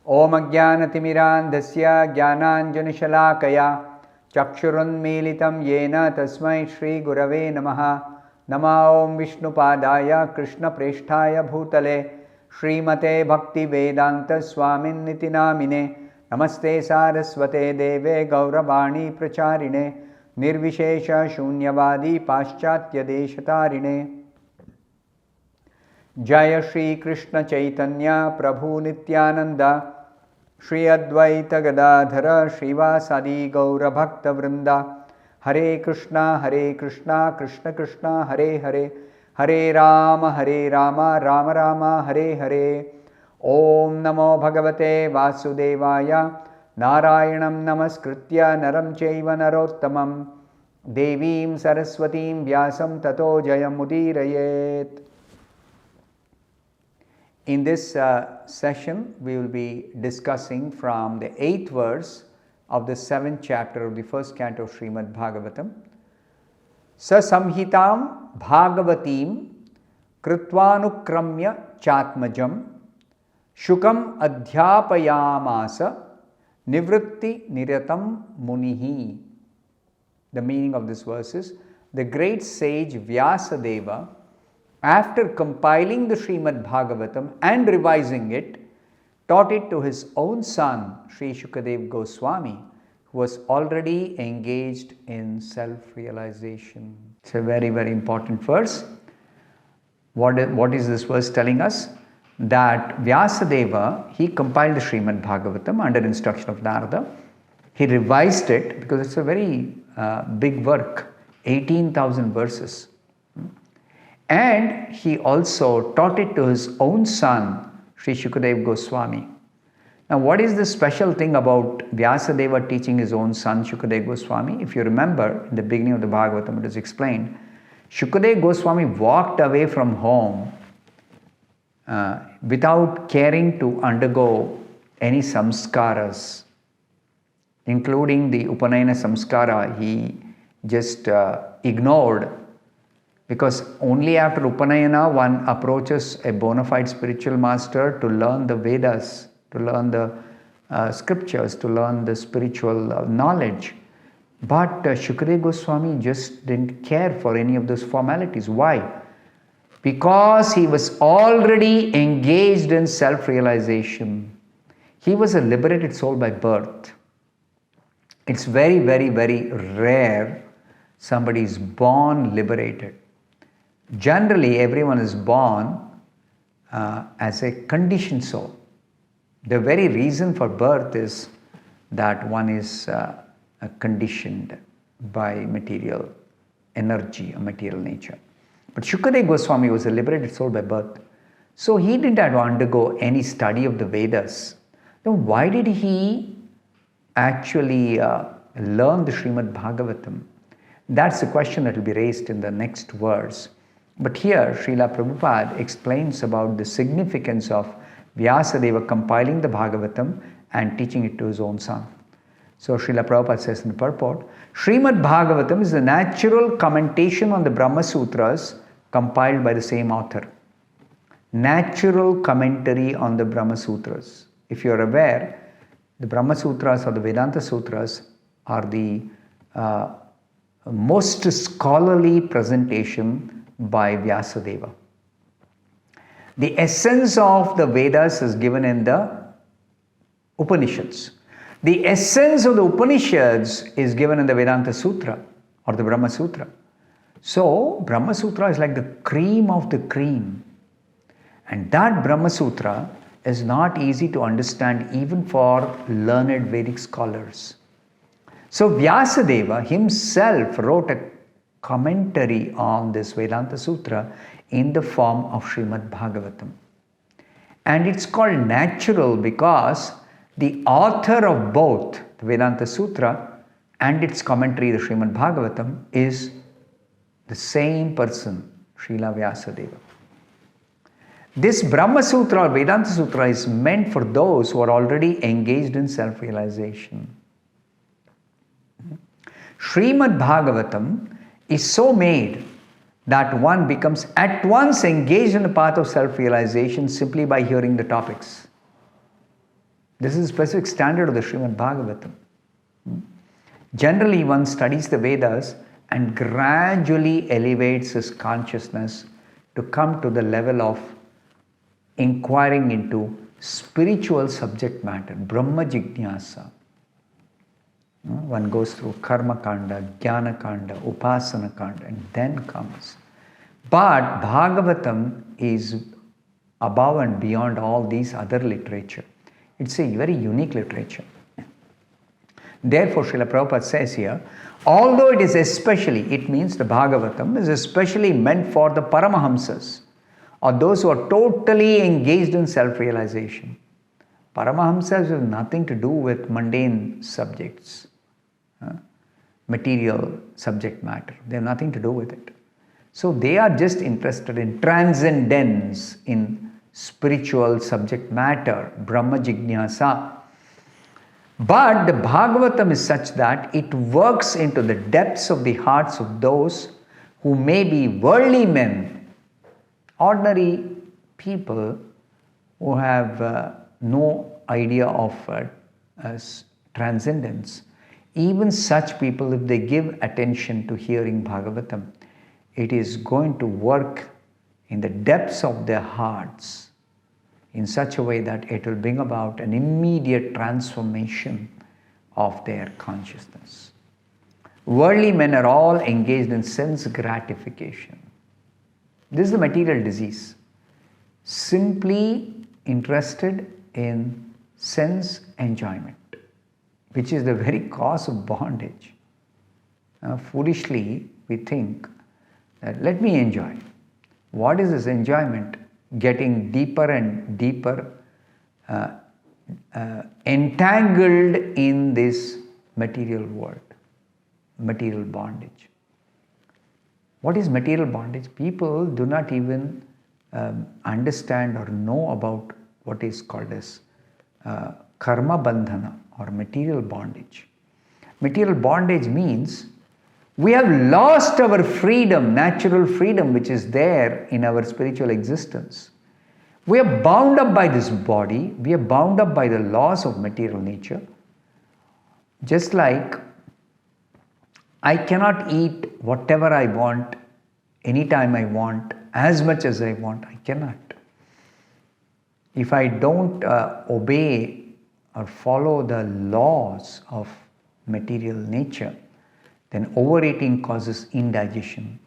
Om Ajnanatimirandhasya Jnananjanashalakaya Chakshurunmilitam Yena Tasmai Shri Gurave Namaha. Nama Om Vishnupadaya Krishna Presthaya Bhutale Srimate Bhakti Vedanta Swamin Niti Namine Namaste Saraswate Deve Gauravani Pracharine Nirvishesha Shunyavadi Paschatya Deshatarine Jaya Shri Krishna Chaitanya Prabhu Nityananda Shri Advaita Gadadhara Shrivasadi Gaura Bhakta Vrinda Hare Krishna Krishna Krishna Hare Hare Hare Rama Rama Rama Hare Hare Om Namo Bhagavate Vasudevaya Narayanam Namaskritya Naram Chaiva Narottamam Devim Saraswatim Vyasam Tato Jayam Udirayet. In this session, we will be discussing from the 8th verse of the 7th chapter of the first canto of Srimad Bhagavatam. Sa samhitam bhagavatim kritvanukramya chatmajam shukam adhyapayamasa nivritti niratam munihi. The meaning of this verse is, the great sage Vyasadeva, after compiling the Srimad Bhagavatam and revising it, taught it to his own son, Sri Shukadev Goswami, who was already engaged in self-realization. It's a very, very important verse. What is this verse telling us? That Vyasadeva, he compiled the Srimad Bhagavatam under instruction of Narada. He revised it because it's a very big work, 18,000 verses. And he also taught it to his own son, Sri Shukadev Goswami. Now, what is the special thing about Vyasadeva teaching his own son, Shukadev Goswami? If you remember, in the beginning of the Bhagavatam, it is explained, Shukadev Goswami walked away from home without caring to undergo any samskaras, including the Upanayana samskara. He just ignored, because only after Upanayana one approaches a bona fide spiritual master to learn the Vedas, to learn the scriptures, to learn the spiritual knowledge. But Shukadev Goswami just didn't care for any of those formalities. Why? Because he was already engaged in self-realization. He was a liberated soul by birth. It's very, very, very rare somebody is born liberated. Generally, everyone is born as a conditioned soul. The very reason for birth is that one is conditioned by material energy or material nature. But Shukadev Goswami was a liberated soul by birth. So he didn't have to undergo any study of the Vedas. Then why did he actually learn the Srimad Bhagavatam? That's the question that will be raised in the next verse. But here, Srila Prabhupada explains about the significance of Vyasadeva compiling the Bhagavatam and teaching it to his own son. So Srila Prabhupada says in the purport, Srimad Bhagavatam is a natural commentation on the Brahma Sutras compiled by the same author. Natural commentary on the Brahma Sutras. If you are aware, the Brahma Sutras or the Vedanta Sutras are the most scholarly presentation by Vyasadeva. The essence of the Vedas is given in the Upanishads. The essence of the Upanishads is given in the Vedanta Sutra or the Brahma Sutra. So, Brahma Sutra is like the cream of the cream. And that Brahma Sutra is not easy to understand even for learned Vedic scholars. So, Vyasadeva himself wrote a commentary on this Vedanta Sutra in the form of Srimad Bhagavatam. And it's called natural because the author of both the Vedanta Sutra and its commentary, the Srimad Bhagavatam, is the same person, Srila Vyasadeva. This Brahma Sutra or Vedanta Sutra is meant for those who are already engaged in self-realization. Srimad Bhagavatam is so made that one becomes at once engaged in the path of self-realization simply by hearing the topics. This is a specific standard of the Srimad Bhagavatam. Generally, one studies the Vedas and gradually elevates his consciousness to come to the level of inquiring into spiritual subject matter, Brahma Jignasa. One goes through Karma Kanda, Jnana Kanda, Upasana Kanda, and then comes. But Bhagavatam is above and beyond all these other literature. It's a very unique literature. Therefore, Srila Prabhupada says here, although it is especially, it means the Bhagavatam is especially meant for the Paramahamsas, or those who are totally engaged in self-realization. Paramahamsas have nothing to do with mundane subjects, material subject matter. They have nothing to do with it. So they are just interested in transcendence, in spiritual subject matter, Brahma Jignasa. But the Bhagavatam is such that it works into the depths of the hearts of those who may be worldly men, ordinary people who have no idea of transcendence. Even such people, if they give attention to hearing Bhagavatam, it is going to work in the depths of their hearts in such a way that it will bring about an immediate transformation of their consciousness. Worldly men are all engaged in sense gratification. This is the material disease. Simply interested in sense enjoyment, which is the very cause of bondage. Foolishly, we think that let me enjoy. What is this enjoyment? Getting deeper and deeper entangled in this material world, material bondage. What is material bondage? People do not even understand or know about what is called as karma bandhana or material bondage. Material bondage means we have lost our freedom, natural freedom which is there in our spiritual existence. We are bound up by this body, we are bound up by the laws of material nature. Just like I cannot eat whatever I want, anytime I want, as much as I want, I cannot. If I don't obey or follow the laws of material nature, then overeating causes indigestion.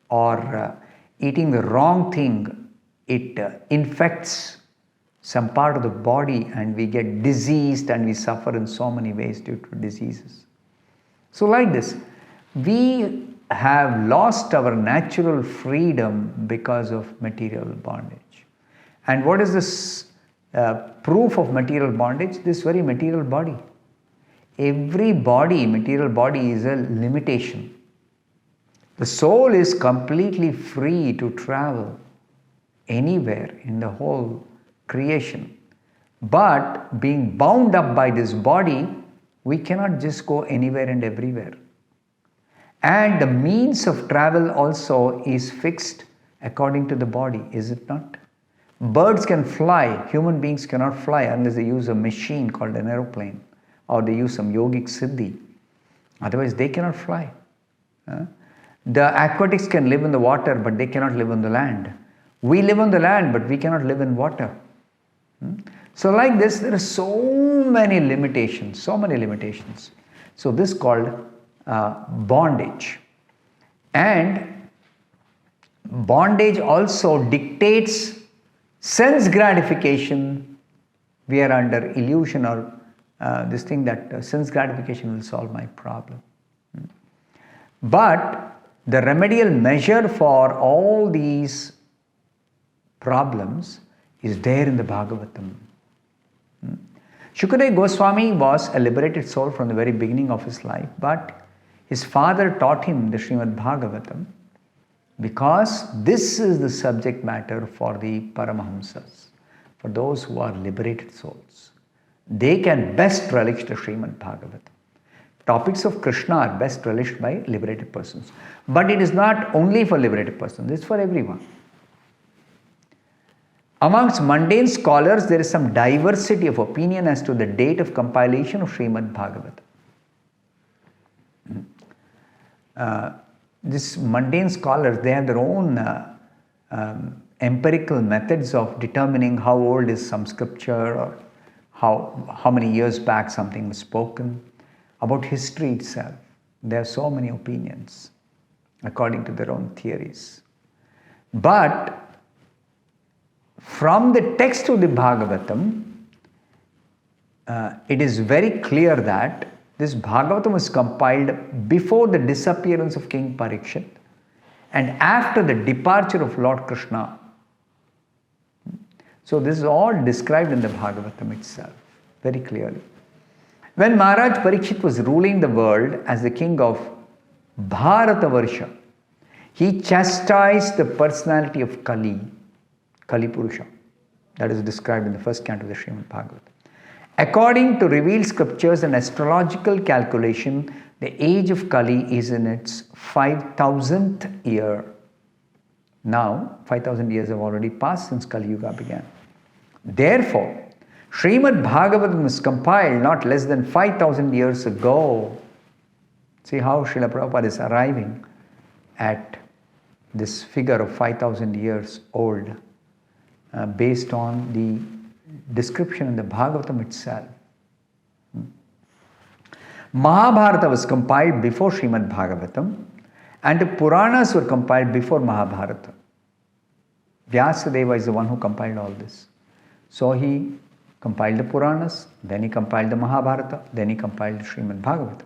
Or eating the wrong thing, it infects some part of the body and we get diseased and we suffer in so many ways due to diseases. So like this, we have lost our natural freedom because of material bondage. And what is this proof of material bondage? This very material body. Every body, material body, is a limitation. The soul is completely free to travel anywhere in the whole creation. But being bound up by this body, we cannot just go anywhere and everywhere. And the means of travel also is fixed according to the body, is it not? Birds can fly, human beings cannot fly unless they use a machine called an aeroplane, or they use some yogic siddhi. Otherwise, they cannot fly. The aquatics can live in the water, but they cannot live on the land. We live on the land, but we cannot live in water. So like this, there are so many limitations, So this is called bondage. And bondage also dictates sense gratification. We are under illusion or this thing that sense gratification will solve my problem. But the remedial measure for all these problems is there in the Bhagavatam. Shukadeva Goswami was a liberated soul from the very beginning of his life, but his father taught him the Srimad Bhagavatam because this is the subject matter for the Paramahamsas, for those who are liberated souls. They can best relish the Srimad Bhagavatam. Topics of Krishna are best relished by liberated persons. But it is not only for liberated persons, it's for everyone. Amongst mundane scholars, there is some diversity of opinion as to the date of compilation of Srimad Bhagavatam. These mundane scholars, they have their own empirical methods of determining how old is some scripture or how many years back something was spoken. About history itself, there are so many opinions according to their own theories. But from the text of the Bhagavatam, it is very clear that this Bhagavatam was compiled before the disappearance of King Parikshit and after the departure of Lord Krishna. So this is all described in the Bhagavatam itself, very clearly. When Maharaj Parikshit was ruling the world as the king of Bharatavarsha, he chastised the personality of Kali Purusha. That is described in the first canto of the Srimad Bhagavatam. According to revealed scriptures and astrological calculation, the age of Kali is in its 5,000th year. Now, 5,000 years have already passed since Kali Yuga began. Therefore, Srimad Bhagavatam was compiled not less than 5,000 years ago. See how Srila Prabhupada is arriving at this figure of 5,000 years old based on the description in the Bhagavatam itself. Mahabharata was compiled before Srimad Bhagavatam and the Puranas were compiled before Mahabharata. Vyasadeva is the one who compiled all this. So he compiled the Puranas, then he compiled the Mahabharata, then he compiled the Srimad Bhagavatam.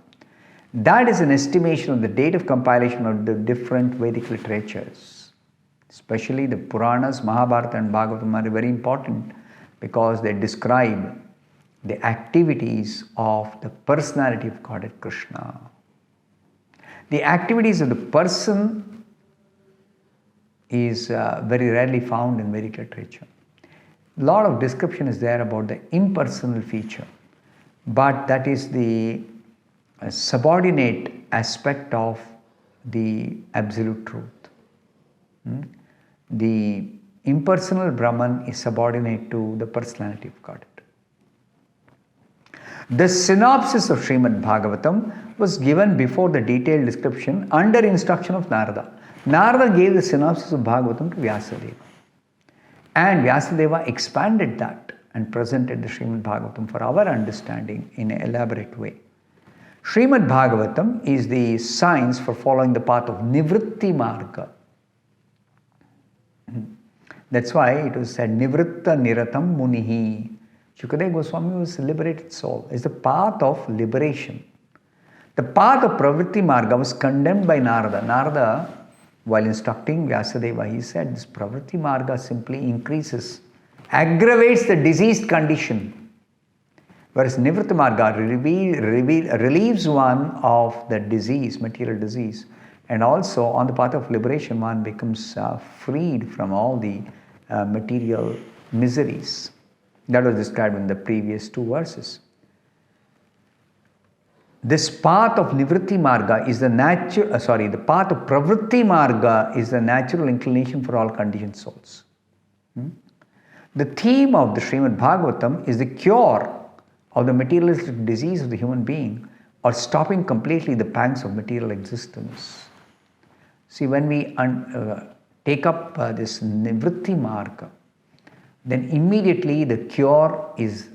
That is an estimation of the date of compilation of the different Vedic literatures. Especially the Puranas, Mahabharata and Bhagavatam are very important because they describe the activities of the personality of Godhead Krishna. The activities of the person is very rarely found in Vedic literature. A lot of description is there about the impersonal feature, but that is the subordinate aspect of the absolute truth. The impersonal Brahman is subordinate to the personality of Godhead. The synopsis of Srimad Bhagavatam was given before the detailed description under instruction of Narada. Narada gave the synopsis of Bhagavatam to Vyasadeva. And Vyasadeva expanded that and presented the Srimad Bhagavatam for our understanding in an elaborate way. Srimad Bhagavatam is the science for following the path of Nivritti Marga. That's why it was said Nivritta Niratam Munihi. Shukadeva Goswami was a liberated soul. It's the path of liberation. The path of Pravritti Marga was condemned by Narada. Narada, while instructing Vyasadeva, he said this Pravritti Marga simply increases, aggravates the diseased condition. Whereas Nivritta Marga relieves one of the disease, material disease. And also on the path of liberation, one becomes freed from all the material miseries. That was described in the previous two verses. This path of Nivritti Marga is the path of Pravritti Marga is the natural inclination for all conditioned souls. The theme of the Srimad Bhagavatam is the cure of the materialistic disease of the human being or stopping completely the pangs of material existence. See, when we take up this Nivritti Marga, then immediately the cure is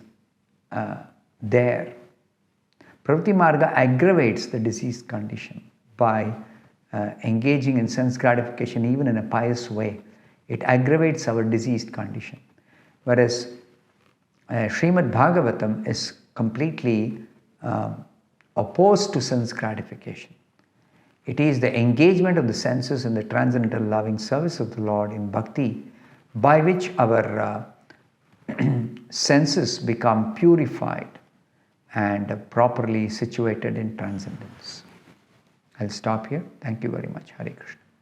there. Pravritti Marga aggravates the diseased condition by engaging in sense gratification even in a pious way. It aggravates our diseased condition. Whereas Srimad Bhagavatam is completely opposed to sense gratification. It is the engagement of the senses in the transcendental loving service of the Lord in bhakti by which our senses become purified and properly situated in transcendence. I'll stop here. Thank you very much. Hare Krishna.